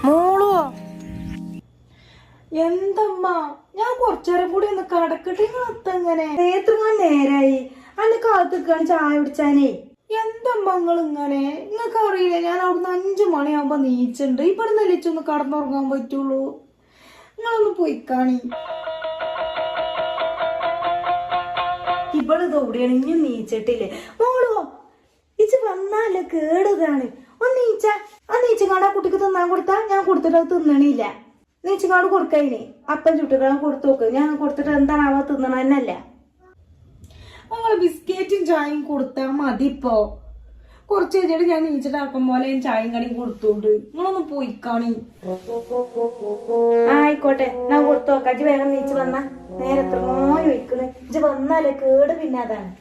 മോളോ എന്തമ്മ ഞാൻ കൊറച്ചേരം കൂടി ഒന്ന് കടക്കട്ടെ. എങ്ങനെ എത്രങ്ങാൻ നേരായി അന്ന് കാത്തിക്കാണ് ചായ കുടിച്ചാനേ. എന്തമ്മ ഇങ്ങനെ നിങ്ങൾക്ക് അറിയില്ല, ഞാൻ അവിടുന്ന് 5 മണിയാകുമ്പോ നീച്ചുണ്ട്. ഇവിടെ നെല്ലിച്ചൊന്ന് കടന്നുറങ്ങാൻ പറ്റുള്ളൂ. നിങ്ങളൊന്ന് പോയിക്കാണി. ഇവിടെ തോടിയാണ് ഇനി നീച്ചിട്ടില്ലേ. മോളോ ഇച്ച് വന്നാലേ കേടുകയാണ്. ഒന്നീച്ച ആ കുട്ടിക്ക് തിന്നാൻ കൊടുത്താ ഞാൻ കൊടുത്തിട്ട് തിന്നണില്ല. നീച്ചങ്ങാട് കൊടുക്കയിന് അപ്പം ചുട്ടുകളാൻ കൊടുത്തു നോക്ക്. ഞാൻ കൊടുത്തിട്ട് എന്താണാവോ തിന്നണന്നല്ല. ഞങ്ങള് ബിസ്ക്കറ്റും ചായയും കൊടുത്താ മതി. ഇപ്പോ കുറച്ച് കഴിഞ്ഞിട്ട് ഞാൻ നീച്ചിട്ടാക്കും പോലെ ഞാൻ ചായയും കടിയും കൊടുത്തോണ്ട് നിങ്ങളൊന്ന് പോയിക്കാണി. ആയിക്കോട്ടെ ഞാൻ കൊടുത്തു നോക്കാം. ഇജ്ജ് വേഗം നീച്ച് വന്നാ നേരത്തെ മോയി വയ്ക്കണ്. ഇജ്ജ് വന്നാലേ കേട് പിന്നെ അതാണ്.